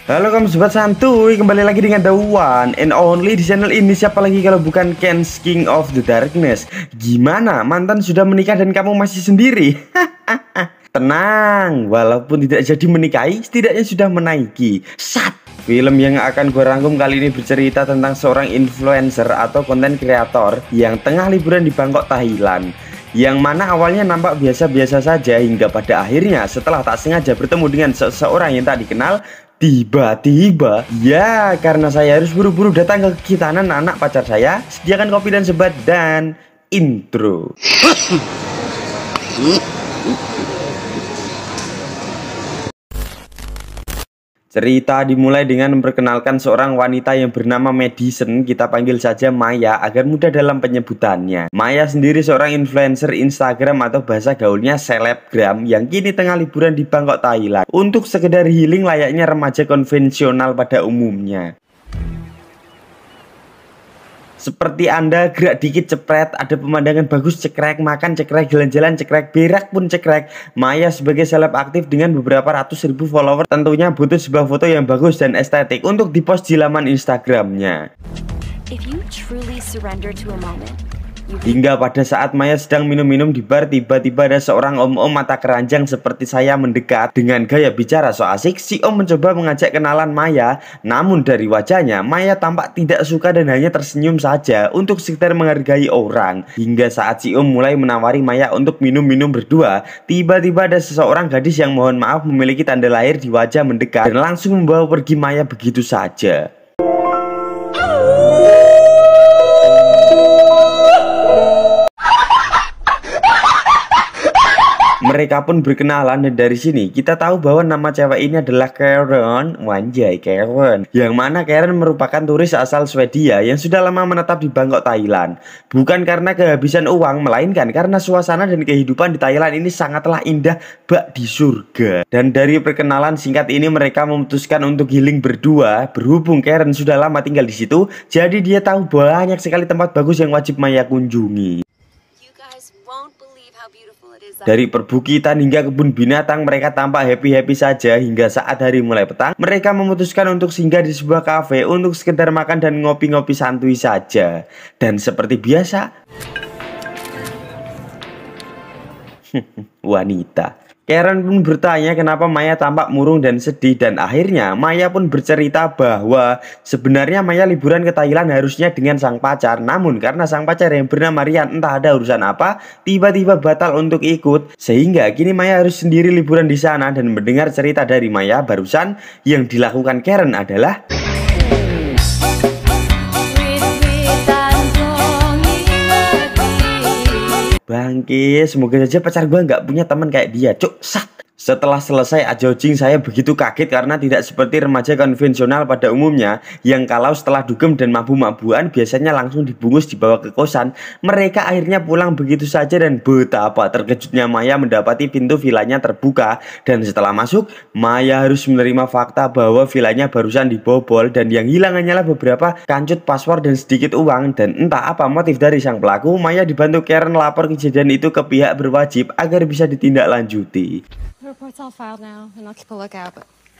Halo kamu sobat santuy, kembali lagi dengan The One and Only di channel ini. Siapa lagi kalau bukan Ken's King of the Darkness. Gimana, mantan sudah menikah dan kamu masih sendiri? Tenang, walaupun tidak jadi menikahi, setidaknya sudah menaiki. Sat. Film yang akan gue rangkum kali ini bercerita tentang seorang influencer atau konten kreator yang tengah liburan di Bangkok, Thailand. Yang mana awalnya nampak biasa-biasa saja hingga pada akhirnya setelah tak sengaja bertemu dengan seseorang yang tak dikenal, tiba-tiba ya karena saya harus buru-buru datang ke kitanan anak pacar saya, sediakan kopi dan sebat dan intro. Cerita dimulai dengan memperkenalkan seorang wanita yang bernama Madison, kita panggil saja Maya agar mudah dalam penyebutannya. Maya sendiri seorang influencer Instagram atau bahasa gaulnya selebgram yang kini tengah liburan di Bangkok, Thailand untuk sekedar healing layaknya remaja konvensional pada umumnya. Seperti Anda gerak dikit cepret, ada pemandangan bagus cekrek, makan cekrek, jalan-jalan cekrek, berak pun cekrek. Maya sebagai seleb aktif dengan beberapa ratus ribu follower tentunya butuh sebuah foto yang bagus dan estetik untuk dipost di laman Instagramnya. Hingga pada saat Maya sedang minum-minum di bar, tiba-tiba ada seorang om-om mata keranjang seperti saya mendekat. Dengan gaya bicara so asik, si om mencoba mengajak kenalan Maya. Namun dari wajahnya, Maya tampak tidak suka dan hanya tersenyum saja untuk sekedar menghargai orang. Hingga saat si om mulai menawari Maya untuk minum-minum berdua, tiba-tiba ada seseorang gadis yang mohon maaf memiliki tanda lahir di wajah mendekat dan langsung membawa pergi Maya begitu saja. Mereka pun berkenalan dan dari sini kita tahu bahwa nama cewek ini adalah Karen. Wanjay, Karen. Yang mana Karen merupakan turis asal Swedia yang sudah lama menetap di Bangkok, Thailand. Bukan karena kehabisan uang, melainkan karena suasana dan kehidupan di Thailand ini sangatlah indah bak di surga. Dan dari perkenalan singkat ini mereka memutuskan untuk healing berdua. Berhubung Karen sudah lama tinggal di situ, jadi dia tahu banyak sekali tempat bagus yang wajib Maya kunjungi. Dari perbukitan hingga kebun binatang mereka tampak happy-happy saja hingga saat hari mulai petang mereka memutuskan untuk singgah di sebuah kafe untuk sekedar makan dan ngopi-ngopi santuy saja. Dan seperti biasa wanita. Karen pun bertanya kenapa Maya tampak murung dan sedih dan akhirnya Maya pun bercerita bahwa sebenarnya Maya liburan ke Thailand harusnya dengan sang pacar, namun karena sang pacar yang bernama Rian entah ada urusan apa tiba-tiba batal untuk ikut sehingga kini Maya harus sendiri liburan di sana. Dan mendengar cerita dari Maya barusan, yang dilakukan Karen adalah bangke, semoga saja pacar gue nggak punya teman kayak dia, cuk. Sat. Setelah selesai adjudging saya begitu kaget karena tidak seperti remaja konvensional pada umumnya yang kalau setelah dugem dan mabuk-mabuan biasanya langsung dibungkus dibawa ke kosan. Mereka akhirnya pulang begitu saja dan betapa terkejutnya Maya mendapati pintu vilanya terbuka. Dan setelah masuk, Maya harus menerima fakta bahwa vilanya barusan dibobol dan yang hilang hanyalah beberapa kancut paspor dan sedikit uang. Dan entah apa motif dari sang pelaku, Maya dibantu Karen lapor kejadian itu ke pihak berwajib agar bisa ditindaklanjuti.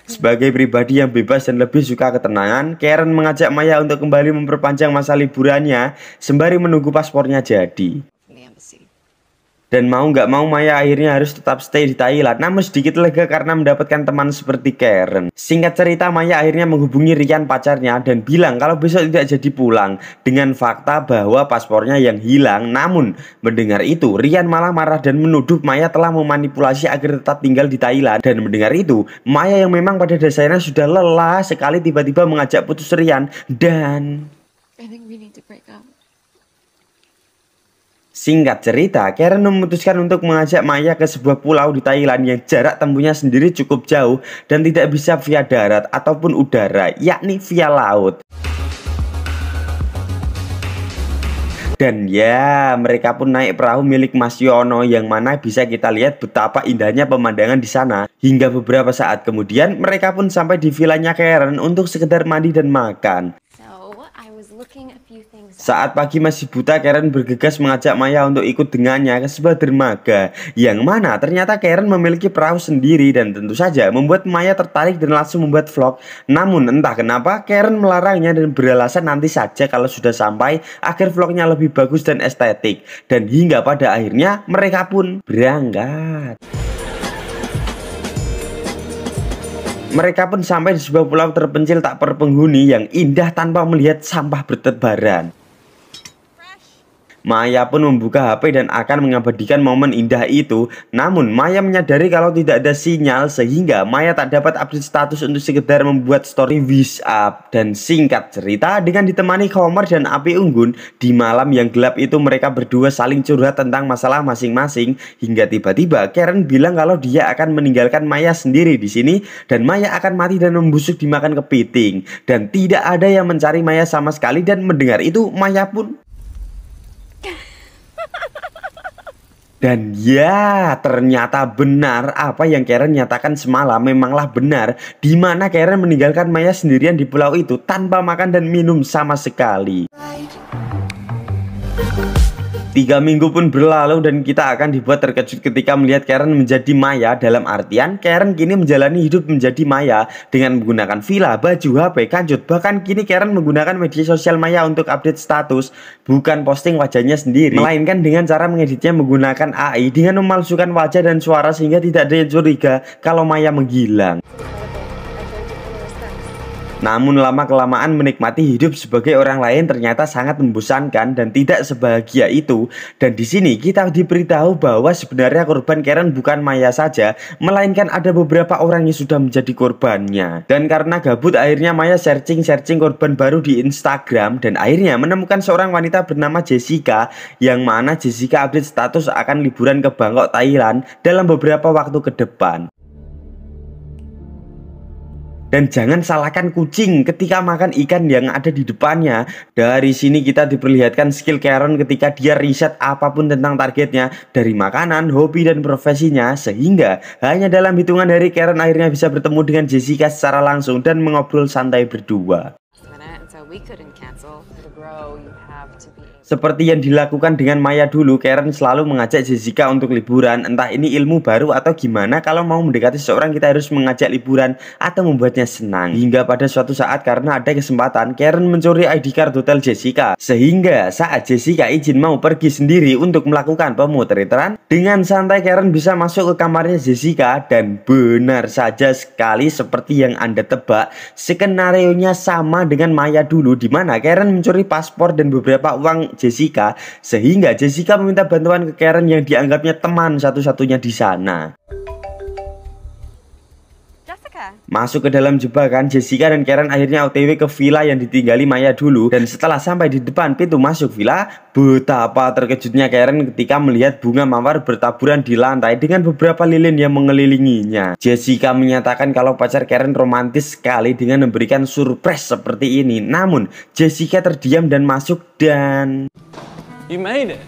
Sebagai pribadi yang bebas dan lebih suka ketenangan, Karen mengajak Maya untuk kembali memperpanjang masa liburannya sembari menunggu paspornya jadi. Dan mau nggak mau Maya akhirnya harus tetap stay di Thailand, namun sedikit lega karena mendapatkan teman seperti Karen. Singkat cerita, Maya akhirnya menghubungi Rian pacarnya dan bilang kalau besok tidak jadi pulang dengan fakta bahwa paspornya yang hilang. Namun mendengar itu Rian malah marah dan menuduh Maya telah memanipulasi agar tetap tinggal di Thailand. Dan mendengar itu Maya yang memang pada dasarnya sudah lelah sekali tiba-tiba mengajak putus Rian dan singkat cerita, Karen memutuskan untuk mengajak Maya ke sebuah pulau di Thailand yang jarak tempuhnya sendiri cukup jauh dan tidak bisa via darat ataupun udara, yakni via laut. Dan ya, mereka pun naik perahu milik Mas Yono yang mana bisa kita lihat betapa indahnya pemandangan di sana. Hingga beberapa saat kemudian, mereka pun sampai di vilanya Karen untuk sekedar mandi dan makan. Saat pagi masih buta, Karen bergegas mengajak Maya untuk ikut dengannya ke sebuah dermaga, yang mana ternyata Karen memiliki perahu sendiri dan tentu saja membuat Maya tertarik dan langsung membuat vlog. Namun entah kenapa Karen melarangnya dan beralasan nanti saja kalau sudah sampai agar vlognya lebih bagus dan estetik. Dan hingga pada akhirnya mereka pun berangkat. Mereka pun sampai di sebuah pulau terpencil tak berpenghuni yang indah tanpa melihat sampah bertebaran. Maya pun membuka HP dan akan mengabadikan momen indah itu. Namun Maya menyadari kalau tidak ada sinyal, sehingga Maya tak dapat update status untuk sekedar membuat story wish up. Dan singkat cerita, dengan ditemani Homer dan api unggun, di malam yang gelap itu mereka berdua saling curhat tentang masalah masing-masing. Hingga tiba-tiba Karen bilang kalau dia akan meninggalkan Maya sendiri di sini dan Maya akan mati dan membusuk dimakan kepiting. Dan tidak ada yang mencari Maya sama sekali. Dan mendengar itu Maya pun dan ya, ternyata benar apa yang Karen nyatakan semalam memanglah benar, di mana Karen meninggalkan Maya sendirian di pulau itu tanpa makan dan minum sama sekali. 3 minggu pun berlalu dan kita akan dibuat terkejut ketika melihat Karen menjadi Maya. Dalam artian Karen kini menjalani hidup menjadi Maya dengan menggunakan villa, baju, HP, kancut. Bahkan kini Karen menggunakan media sosial Maya untuk update status, bukan posting wajahnya sendiri, melainkan dengan cara mengeditnya menggunakan AI dengan memalsukan wajah dan suara sehingga tidak ada yang curiga kalau Maya menghilang. Namun lama-kelamaan menikmati hidup sebagai orang lain ternyata sangat membosankan dan tidak sebahagia itu. Dan di sini kita diberitahu bahwa sebenarnya korban Karen bukan Maya saja, melainkan ada beberapa orang yang sudah menjadi korbannya. Dan karena gabut akhirnya Maya searching korban baru di Instagram dan akhirnya menemukan seorang wanita bernama Jessica, yang mana Jessica update status akan liburan ke Bangkok, Thailand dalam beberapa waktu ke depan. Dan jangan salahkan kucing ketika makan ikan yang ada di depannya. Dari sini kita diperlihatkan skill Karen ketika dia riset apapun tentang targetnya, dari makanan, hobi, dan profesinya. Sehingga hanya dalam hitungan hari Karen akhirnya bisa bertemu dengan Jessica secara langsung dan mengobrol santai berdua. Seperti yang dilakukan dengan Maya dulu, Karen selalu mengajak Jessica untuk liburan. Entah ini ilmu baru atau gimana, kalau mau mendekati seseorang kita harus mengajak liburan atau membuatnya senang. Hingga pada suatu saat karena ada kesempatan, Karen mencuri ID card hotel Jessica. Sehingga saat Jessica izin mau pergi sendiri untuk melakukan pemotretan, dengan santai Karen bisa masuk ke kamarnya Jessica. Dan benar saja sekali seperti yang Anda tebak, skenarionya sama dengan Maya dulu, di mana Karen mencuri paspor dan beberapa uang Jessica, sehingga Jessica meminta bantuan ke Karen yang dianggapnya teman satu-satunya di sana. Masuk ke dalam jebakan, Jessica dan Karen akhirnya OTW ke villa yang ditinggali Maya dulu. Dan setelah sampai di depan pintu masuk villa, betapa terkejutnya Karen ketika melihat bunga mawar bertaburan di lantai dengan beberapa lilin yang mengelilinginya. Jessica menyatakan kalau pacar Karen romantis sekali dengan memberikan surprise seperti ini. Namun Jessica terdiam dan masuk dan You made it.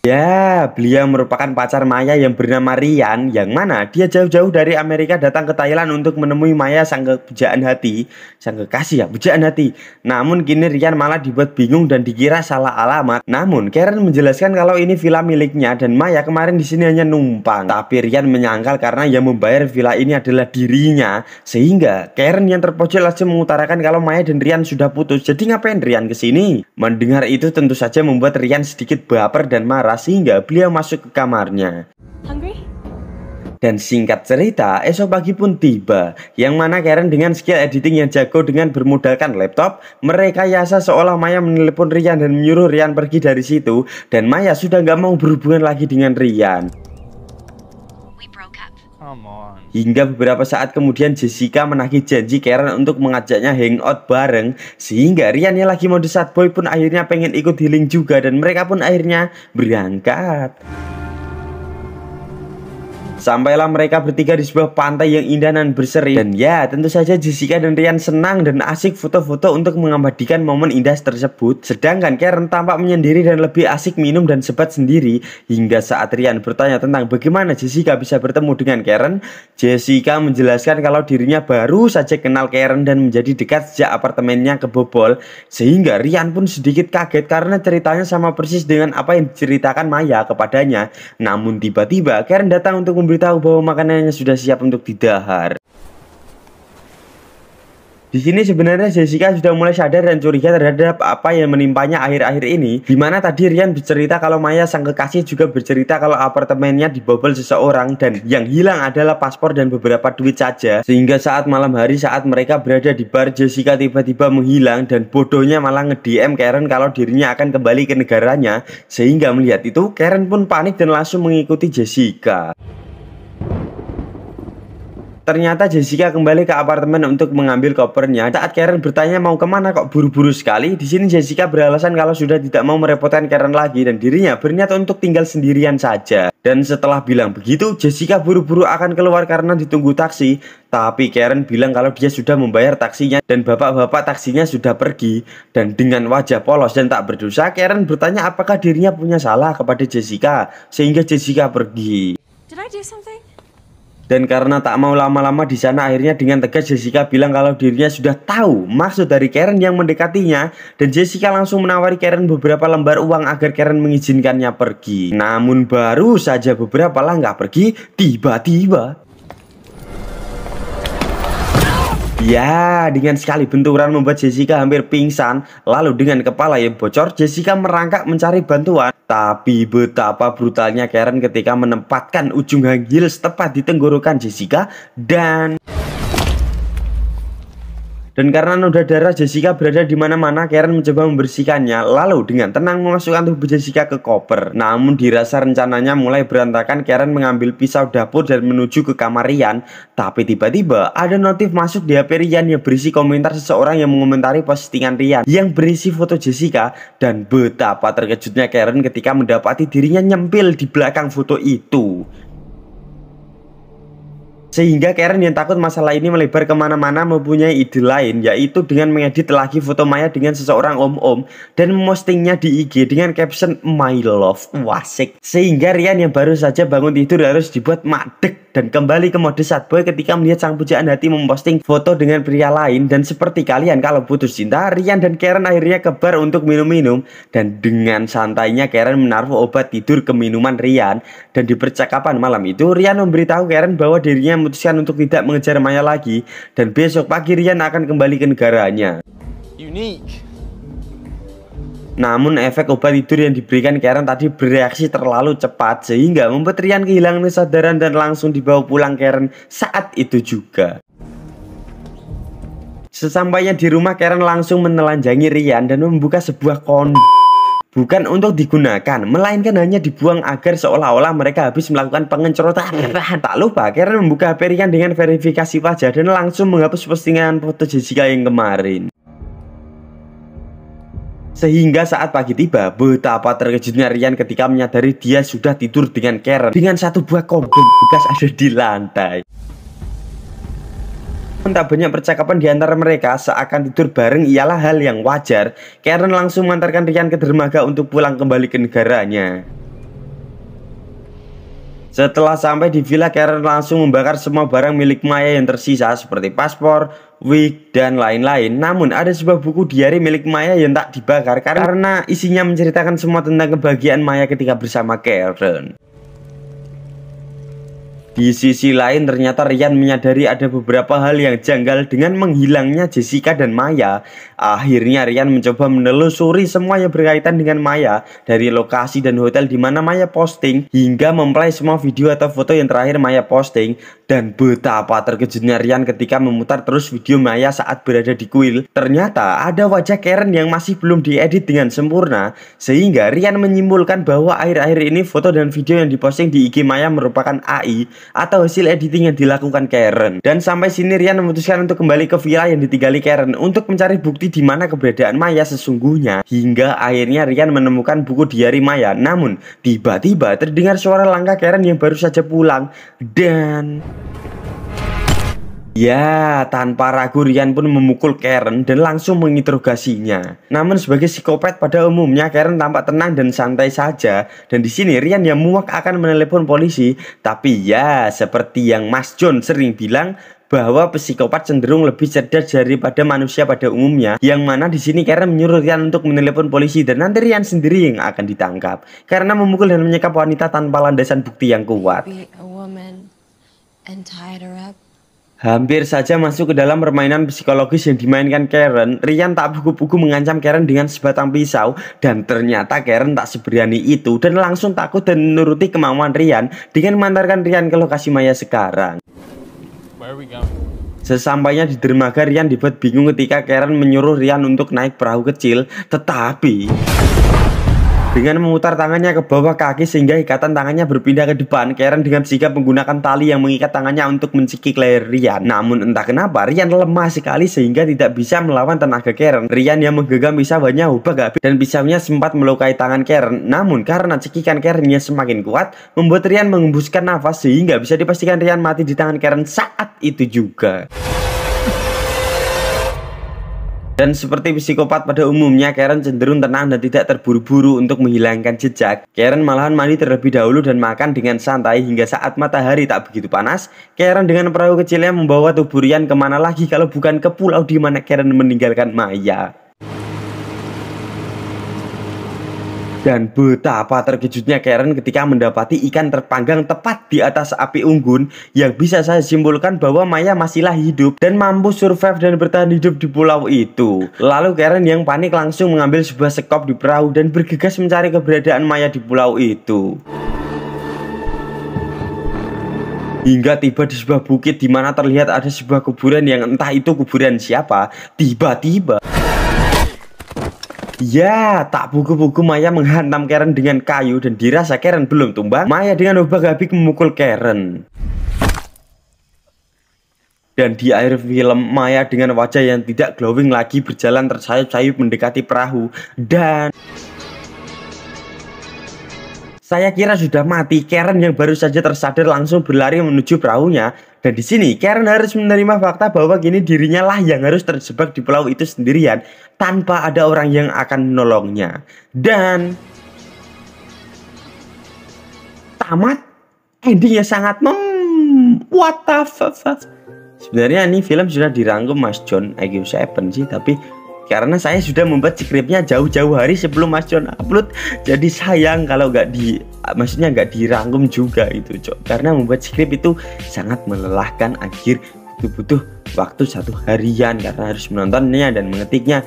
ya, beliau merupakan pacar Maya yang bernama Ryan, yang mana dia jauh-jauh dari Amerika datang ke Thailand untuk menemui Maya sang pujaan hati, sang kekasih ya, pujaan hati. Namun kini Ryan malah dibuat bingung dan dikira salah alamat. Namun Karen menjelaskan kalau ini villa miliknya dan Maya kemarin di sini hanya numpang. Tapi Ryan menyangkal karena yang membayar villa ini adalah dirinya, sehingga Karen yang terpojok langsung mengutarakan kalau Maya dan Ryan sudah putus. Jadi ngapain Ryan kesini? Mendengar itu tentu saja membuat Ryan sedikit baper dan marah, sehingga beliau masuk ke kamarnya. Hungry? Dan singkat cerita, esok pagi pun tiba, yang mana Karen dengan skill editing yang jago dengan bermodalkan laptop, mereka yasa seolah Maya menelpon Ryan dan menyuruh Ryan pergi dari situ. Dan Maya sudah gak mau berhubungan lagi dengan Ryan. Hingga beberapa saat kemudian Jessica menagih janji Karen untuk mengajaknya hangout bareng, sehingga Ryan yang lagi mode sad boy pun akhirnya pengen ikut healing juga dan mereka pun akhirnya berangkat. Sampailah mereka bertiga di sebuah pantai yang indah dan berseri. Dan ya, tentu saja Jessica dan Ryan senang dan asik foto-foto untuk mengabadikan momen indah tersebut. Sedangkan Karen tampak menyendiri dan lebih asik minum dan sebat sendiri. Hingga saat Ryan bertanya tentang bagaimana Jessica bisa bertemu dengan Karen, Jessica menjelaskan kalau dirinya baru saja kenal Karen dan menjadi dekat sejak apartemennya kebobol. Sehingga Ryan pun sedikit kaget karena ceritanya sama persis dengan apa yang diceritakan Maya kepadanya. Namun tiba-tiba Karen datang untuk memberitahu bahwa makanannya sudah siap untuk didahar. Di sini sebenarnya Jessica sudah mulai sadar dan curiga terhadap apa yang menimpanya akhir-akhir ini. Dimana tadi Ryan bercerita kalau Maya sang kekasih juga bercerita kalau apartemennya dibobol seseorang dan yang hilang adalah paspor dan beberapa duit saja. Sehingga saat malam hari saat mereka berada di bar, Jessica tiba-tiba menghilang dan bodohnya malah nge-DM Karen kalau dirinya akan kembali ke negaranya. Sehingga melihat itu Karen pun panik dan langsung mengikuti Jessica. Ternyata Jessica kembali ke apartemen untuk mengambil kopernya. Saat Karen bertanya mau kemana kok buru-buru sekali, di sini Jessica beralasan kalau sudah tidak mau merepotkan Karen lagi dan dirinya berniat untuk tinggal sendirian saja. Dan setelah bilang begitu, Jessica buru-buru akan keluar karena ditunggu taksi. Tapi Karen bilang kalau dia sudah membayar taksinya dan bapak-bapak taksinya sudah pergi. Dan dengan wajah polos dan tak berdosa, Karen bertanya apakah dirinya punya salah kepada Jessica sehingga Jessica pergi. Did I do something? Dan karena tak mau lama-lama di sana, akhirnya dengan tegas Jessica bilang kalau dirinya sudah tahu maksud dari Karen yang mendekatinya. Dan Jessica langsung menawari Karen beberapa lembar uang agar Karen mengizinkannya pergi. Namun baru saja beberapa langkah pergi, tiba-tiba ya, dengan sekali benturan membuat Jessica hampir pingsan. Lalu dengan kepala yang bocor, Jessica merangkak mencari bantuan. Tapi betapa brutalnya Karen ketika menempatkan ujung high heels tepat di tenggorokan Jessica. Dan karena noda darah Jessica berada di mana-mana, Karen mencoba membersihkannya. Lalu dengan tenang memasukkan tubuh Jessica ke koper. Namun dirasa rencananya mulai berantakan, Karen mengambil pisau dapur dan menuju ke kamar Ryan. Tapi tiba-tiba ada notif masuk di HP Ryan yang berisi komentar seseorang yang mengomentari postingan Ryan yang berisi foto Jessica. Dan betapa terkejutnya Karen ketika mendapati dirinya nyempil di belakang foto itu. Sehingga Karen yang takut masalah ini melebar kemana-mana mempunyai ide lain, yaitu dengan mengedit lagi foto Maya dengan seseorang om-om dan memostingnya di IG dengan caption My Love. Wasik. Sehingga Ryan yang baru saja bangun tidur harus dibuat madek dan kembali ke mode sad boy ketika melihat sang pujaan hati memposting foto dengan pria lain. Dan seperti kalian kalau putus cinta, Ryan dan Karen akhirnya ke bar untuk minum-minum. Dan dengan santainya Karen menaruh obat tidur ke minuman Ryan. Dan di percakapan malam itu Ryan memberitahu Karen bahwa dirinya memutuskan untuk tidak mengejar Maya lagi. Dan besok pagi Ryan akan kembali ke negaranya. Unique. Namun efek obat tidur yang diberikan Karen tadi bereaksi terlalu cepat sehingga membuat Ryan kehilangan kesadaran dan langsung dibawa pulang Karen saat itu juga. Sesampainya di rumah, Karen langsung menelanjangi Ryan dan membuka sebuah kondom. Bukan untuk digunakan, melainkan hanya dibuang agar seolah-olah mereka habis melakukan pengencrotan. Tak lupa Karen membuka HP Ryan dengan verifikasi wajah dan langsung menghapus postingan foto Jessica yang kemarin. Sehingga saat pagi tiba, betapa terkejutnya Ryan ketika menyadari dia sudah tidur dengan Karen dengan satu buah kondom bekas ada di lantai. Tak banyak percakapan di antara mereka, seakan tidur bareng ialah hal yang wajar. Karen langsung mengantarkan Ryan ke dermaga untuk pulang kembali ke negaranya. Setelah sampai di villa, Karen langsung membakar semua barang milik Maya yang tersisa seperti paspor, wig, dan lain-lain. Namun ada sebuah buku diari milik Maya yang tak dibakar karena isinya menceritakan semua tentang kebahagiaan Maya ketika bersama Karen. Di sisi lain, ternyata Ryan menyadari ada beberapa hal yang janggal dengan menghilangnya Jessica dan Maya. Akhirnya Ryan mencoba menelusuri semua yang berkaitan dengan Maya, dari lokasi dan hotel di mana Maya posting hingga memplay semua video atau foto yang terakhir Maya posting. Dan betapa terkejutnya Ryan ketika memutar terus video Maya saat berada di kuil. Ternyata ada wajah Karen yang masih belum diedit dengan sempurna, sehingga Ryan menyimpulkan bahwa akhir-akhir ini foto dan video yang diposting di IG Maya merupakan AI. atau hasil editing yang dilakukan Karen. Dan sampai sini Ryan memutuskan untuk kembali ke villa yang ditinggali Karen untuk mencari bukti di mana keberadaan Maya sesungguhnya. Hingga akhirnya Ryan menemukan buku diari Maya. Namun tiba-tiba terdengar suara langkah Karen yang baru saja pulang. Dan ya, tanpa ragu Ryan pun memukul Karen dan langsung menginterogasinya. Namun sebagai psikopat pada umumnya, Karen tampak tenang dan santai saja. Dan di sini Ryan yang muak akan menelepon polisi. Tapi ya, seperti yang Mas John sering bilang, bahwa psikopat cenderung lebih cerdas daripada manusia pada umumnya. Yang mana di sini Karen menyuruh Ryan untuk menelepon polisi dan nanti Ryan sendiri yang akan ditangkap karena memukul dan menyekap wanita tanpa landasan bukti yang kuat. Hampir saja masuk ke dalam permainan psikologis yang dimainkan Karen, Ryan tak buku-buku mengancam Karen dengan sebatang pisau. Dan ternyata Karen tak seberani itu dan langsung takut dan menuruti kemauan Ryan dengan mengantarkan Ryan ke lokasi Maya sekarang. Sesampainya di dermaga, Ryan dibuat bingung ketika Karen menyuruh Ryan untuk naik perahu kecil. Tetapi dengan memutar tangannya ke bawah kaki sehingga ikatan tangannya berpindah ke depan, Karen dengan sigap menggunakan tali yang mengikat tangannya untuk mencekik leher Ryan. Namun entah kenapa Ryan lemah sekali sehingga tidak bisa melawan tenaga Karen. Ryan yang menggenggam pisau hanya ubah habis dan pisaunya sempat melukai tangan Karen. Namun karena cekikan Karen yang semakin kuat, membuat Ryan mengembuskan nafas sehingga bisa dipastikan Ryan mati di tangan Karen saat itu juga. Dan seperti psikopat pada umumnya, Karen cenderung tenang dan tidak terburu-buru untuk menghilangkan jejak. Karen malahan mandi terlebih dahulu dan makan dengan santai hingga saat matahari tak begitu panas. Karen dengan perahu kecilnya membawa tubuh Ryan kemana lagi kalau bukan ke pulau di mana Karen meninggalkan Maya. Dan betapa terkejutnya Karen ketika mendapati ikan terpanggang tepat di atas api unggun, yang bisa saya simpulkan bahwa Maya masihlah hidup dan mampu survive dan bertahan hidup di pulau itu. Lalu Karen yang panik langsung mengambil sebuah sekop di perahu dan bergegas mencari keberadaan Maya di pulau itu. Hingga tiba di sebuah bukit di mana terlihat ada sebuah kuburan yang entah itu kuburan siapa. Tiba-tiba ya, tak buku-buku Maya menghantam Karen dengan kayu dan dirasa Karen belum tumbang, Maya dengan ubah-abik memukul Karen. Dan di akhir film, Maya dengan wajah yang tidak glowing lagi berjalan tersayup-sayup mendekati perahu. Dan saya kira sudah mati. Karen yang baru saja tersadar langsung berlari menuju perahunya. Dan di sini Karen harus menerima fakta bahwa kini dirinya lah yang harus terjebak di pulau itu sendirian tanpa ada orang yang akan menolongnya. Dan tamat, endingnya sangat what the fuck. Sebenarnya ini film sudah dirangkum Mas John IQ7 sih, tapi karena saya sudah membuat skripnya jauh-jauh hari sebelum Mas John upload, jadi sayang kalau maksudnya nggak dirangkum juga itu, Cok. Karena membuat skrip itu sangat melelahkan, akhir itu butuh waktu 1 harian karena harus menontonnya dan mengetiknya.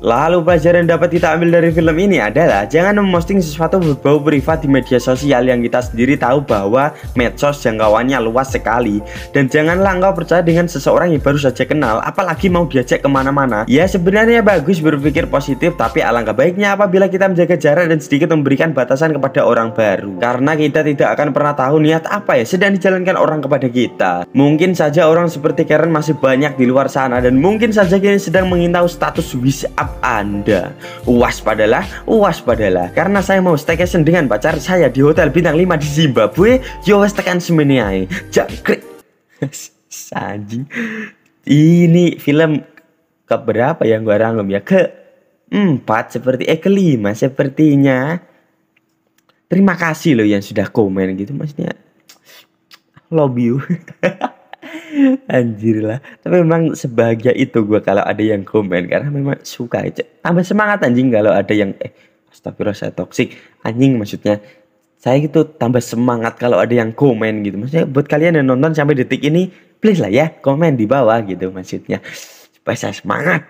Lalu pelajaran dapat kita ambil dari film ini adalah jangan memposting sesuatu berbau privat di media sosial yang kita sendiri tahu bahwa medsos jangkauannya luas sekali. Dan janganlah engkau percaya dengan seseorang yang baru saja kenal, apalagi mau diajak kemana-mana. Ya sebenarnya bagus berpikir positif, tapi alangkah baiknya apabila kita menjaga jarak dan sedikit memberikan batasan kepada orang baru. Karena kita tidak akan pernah tahu niat apa ya sedang dijalankan orang kepada kita. Mungkin saja orang seperti Karen masih banyak di luar sana dan mungkin saja kini sedang mengintau status WhatsApp Anda. Waspadalah, karena saya mau staycation dengan pacar saya di hotel bintang 5 di Zimbabwe. Yo wes tekan semene ae. Jangkrik. Anjing. Ini film keberapa yang gua rangkum ya? Ke-4 seperti kelima sepertinya. Terima kasih loh yang sudah komen gitu, maksudnya love you. Anjir lah. Tapi memang sebahagia itu gue kalau ada yang komen, karena memang suka aja. Tambah semangat anjing kalau ada yang astagfirullah saya toksik. Anjing maksudnya saya gitu tambah semangat kalau ada yang komen gitu. Maksudnya buat kalian yang nonton sampai detik ini, please lah ya komen di bawah gitu maksudnya. Supaya saya semangat.